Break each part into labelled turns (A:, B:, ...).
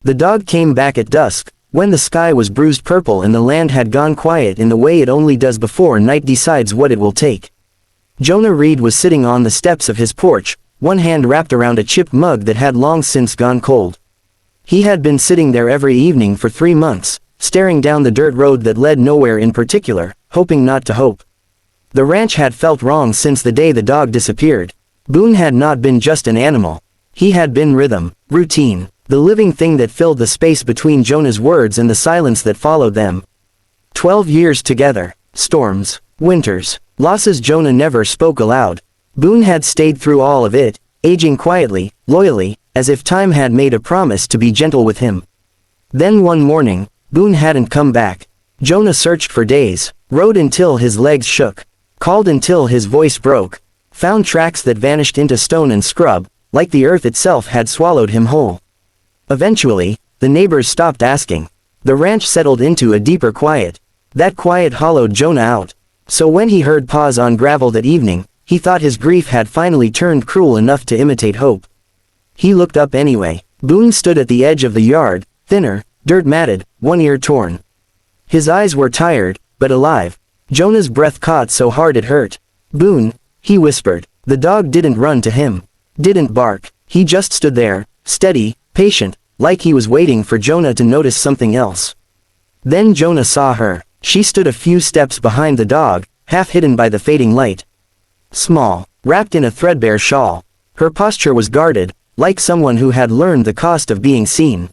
A: The dog came back at dusk, when the sky was bruised purple and the land had gone quiet in the way it only does before night decides what it will take. Jonah Reed was sitting on the steps of his porch, one hand wrapped around a chipped mug that had long since gone cold. He had been sitting there every evening for 3 months, staring down the dirt road that led nowhere in particular, hoping not to hope. The ranch had felt wrong since the day the dog disappeared. Boone had not been just an animal. He had been rhythm, routine, the living thing that filled the space between Jonah's words and the silence that followed them. 12 years together, storms, winters, losses. Jonah never spoke aloud. Boone had stayed through all of it, aging quietly, loyally, as if time had made a promise to be gentle with him. Then one morning, Boone hadn't come back. Jonah searched for days, rode until his legs shook, called until his voice broke, found tracks that vanished into stone and scrub, like the earth itself had swallowed him whole. Eventually, the neighbors stopped asking. The ranch settled into a deeper quiet. That quiet hollowed Jonah out. So when he heard paws on gravel that evening, he thought his grief had finally turned cruel enough to imitate hope. He looked up anyway. Boone stood at the edge of the yard, thinner, dirt-matted, one ear torn. His eyes were tired, but alive. Jonah's breath caught so hard it hurt. "Boone," he whispered. The dog didn't run to him. Didn't bark. He just stood there, steady, patient, like he was waiting for Jonah to notice something else. Then Jonah saw her. She stood a few steps behind the dog, half hidden by the fading light. Small, wrapped in a threadbare shawl. Her posture was guarded, like someone who had learned the cost of being seen.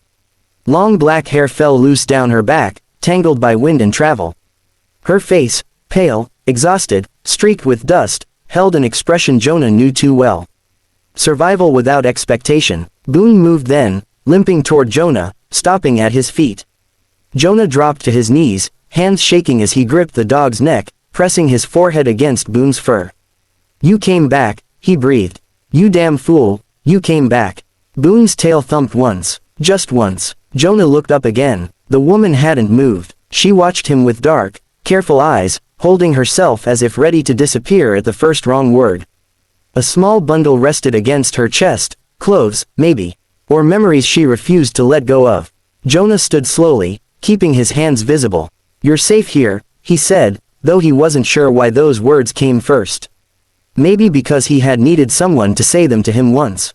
A: Long black hair fell loose down her back, tangled by wind and travel. Her face, pale, exhausted, streaked with dust, held an expression Jonah knew too well. Survival without expectation. Boone moved then, limping toward Jonah, stopping at his feet. Jonah dropped to his knees, hands shaking as he gripped the dog's neck, pressing his forehead against Boone's fur. "You came back," he breathed. "You damn fool, you came back." Boone's tail thumped once, just once. Jonah looked up again. The woman hadn't moved. She watched him with dark, careful eyes, holding herself as if ready to disappear at the first wrong word. A small bundle rested against her chest, clothes, maybe, or memories she refused to let go of. Jonah stood slowly, keeping his hands visible. "You're safe here," he said, though he wasn't sure why those words came first. Maybe because he had needed someone to say them to him once.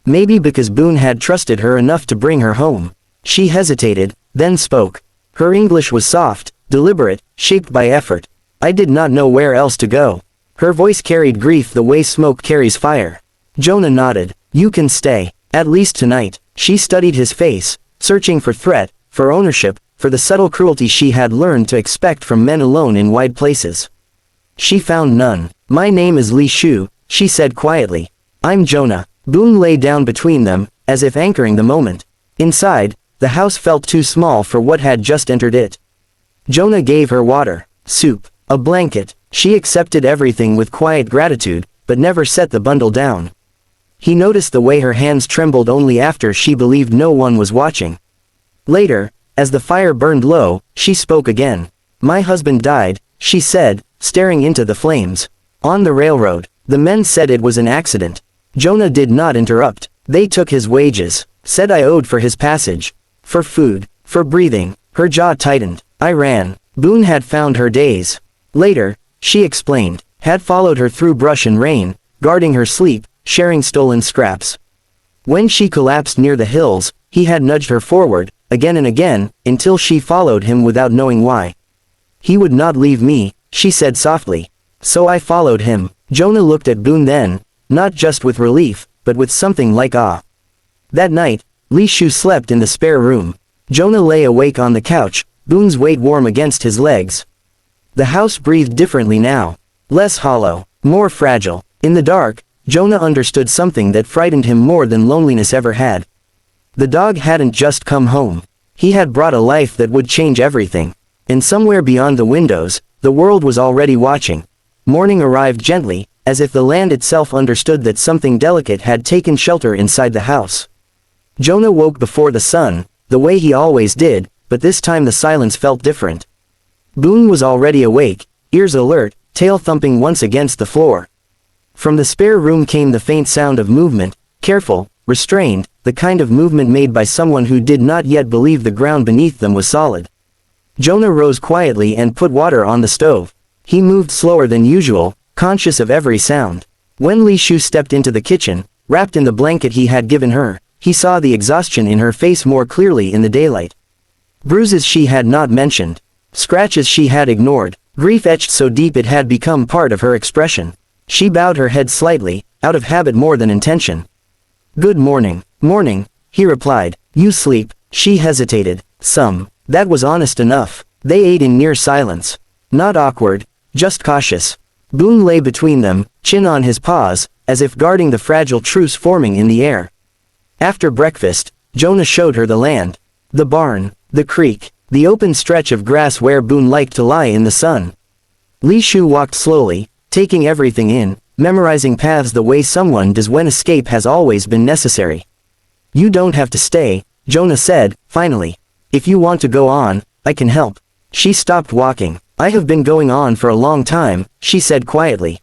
A: Maybe because Boone had trusted her enough to bring her home. She hesitated, then spoke. Her English was soft, deliberate, shaped by effort. "I did not know where else to go." Her voice carried grief the way smoke carries fire. Jonah nodded. "You can stay, at least tonight." She studied his face, searching for threat, for ownership, for the subtle cruelty she had learned to expect from men alone in wide places. She found none. "My name is Li Shu," she said quietly. "I'm Jonah." Boone lay down between them, as if anchoring the moment. Inside, the house felt too small for what had just entered it. Jonah gave her water, soup, a blanket. She accepted everything with quiet gratitude, but never set the bundle down. He noticed the way her hands trembled only after she believed no one was watching. Later, as the fire burned low, she spoke again. "My husband died," she said, staring into the flames. "On the railroad. The men said it was an accident." Jonah did not interrupt. "They took his wages. Said I owed for his passage. For food. For breathing." Her jaw tightened. "I ran." Boone had found her days. Later, she explained, had followed her through brush and rain, guarding her sleep, sharing stolen scraps. When she collapsed near the hills, he had nudged her forward, again and again, until she followed him without knowing why. "He would not leave me," she said softly. "So I followed him." Jonah looked at Boone then, not just with relief, but with something like awe. That night, Li Shu slept in the spare room. Jonah lay awake on the couch, Boone's weight warm against his legs. The house breathed differently now. Less hollow, more fragile. In the dark, Jonah understood something that frightened him more than loneliness ever had. The dog hadn't just come home. He had brought a life that would change everything. And somewhere beyond the windows, the world was already watching. Morning arrived gently, as if the land itself understood that something delicate had taken shelter inside the house. Jonah woke before the sun, the way he always did, but this time the silence felt different. Boone was already awake, ears alert, tail thumping once against the floor. From the spare room came the faint sound of movement, careful, restrained, the kind of movement made by someone who did not yet believe the ground beneath them was solid. Jonah rose quietly and put water on the stove. He moved slower than usual, conscious of every sound. When Li Shu stepped into the kitchen, wrapped in the blanket he had given her, he saw the exhaustion in her face more clearly in the daylight. Bruises she had not mentioned. Scratches she had ignored. Grief etched so deep it had become part of her expression. She bowed her head slightly, out of habit more than intention. "Good morning." "Morning," he replied. "You sleep?" She hesitated. "Some." That was honest enough. They ate in near silence. Not awkward, just cautious. Boone lay between them, chin on his paws, as if guarding the fragile truce forming in the air. After breakfast, Jonah showed her the land. The barn, the creek, the open stretch of grass where Boone liked to lie in the sun. Li Shu walked slowly, taking everything in, memorizing paths the way someone does when escape has always been necessary. "You don't have to stay," Jonah said, finally. "If you want to go on, I can help." She stopped walking. "I have been going on for a long time," she said quietly.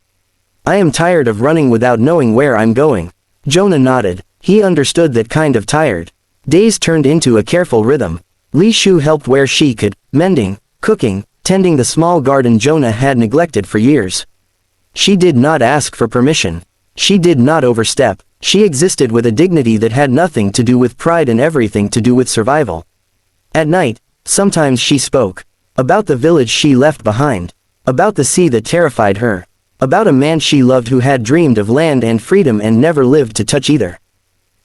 A: "I am tired of running without knowing where I'm going." Jonah nodded. He understood that kind of tired. Days turned into a careful rhythm. Li Shu helped where she could, mending, cooking, tending the small garden Jonah had neglected for years. She did not ask for permission. She did not overstep. She existed with a dignity that had nothing to do with pride and everything to do with survival. At night, sometimes she spoke. About the village she left behind. About the sea that terrified her. About a man she loved who had dreamed of land and freedom and never lived to touch either.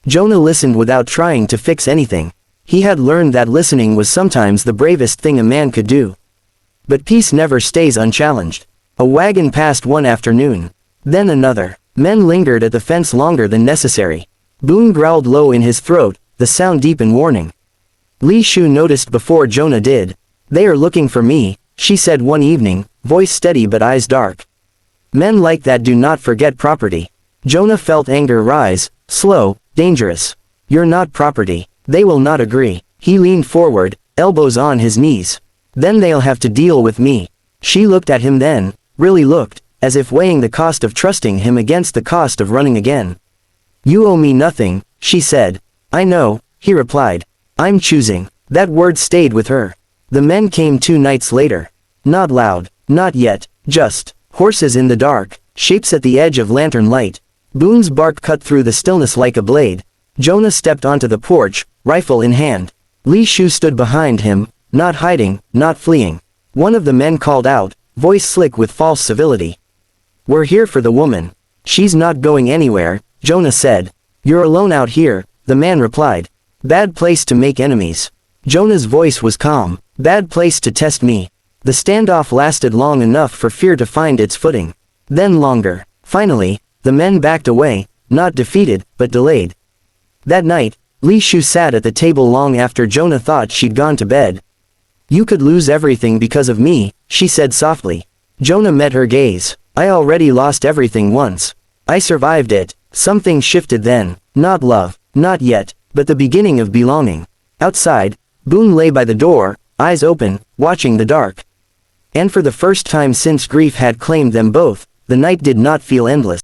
A: Jonah listened without trying to fix anything. He had learned that listening was sometimes the bravest thing a man could do. But peace never stays unchallenged. A wagon passed one afternoon. Then another. Men lingered at the fence longer than necessary. Boone growled low in his throat, the sound deep in warning. Li Shu noticed before Jonah did. "They are looking for me," she said one evening, voice steady but eyes dark. Men like that do not forget property. Jonah felt anger rise, slow, dangerous. "You're not property. They will not agree." He leaned forward, elbows on his knees. "Then they'll have to deal with me." She looked at him then, really looked, as if weighing the cost of trusting him against the cost of running again. "You owe me nothing," she said. "I know," he replied. "I'm choosing." That word stayed with her. The men came 2 nights later. Not loud, not yet, just horses in the dark, shapes at the edge of lantern light. Boone's bark cut through the stillness like a blade. Jonah stepped onto the porch, rifle in hand. Li Shu stood behind him, not hiding, not fleeing. One of the men called out, voice slick with false civility. "We're here for the woman." "She's not going anywhere," Jonah said. "You're alone out here," the man replied. "Bad place to make enemies." Jonah's voice was calm. "Bad place to test me." The standoff lasted long enough for fear to find its footing. Then longer. Finally, the men backed away, not defeated, but delayed. That night, Li Shu sat at the table long after Jonah thought she'd gone to bed. "You could lose everything because of me," she said softly. Jonah met her gaze. "I already lost everything once. I survived it." Something shifted then. Not love, not yet, but the beginning of belonging. Outside, Boone lay by the door, eyes open, watching the dark. And for the first time since grief had claimed them both, the night did not feel endless.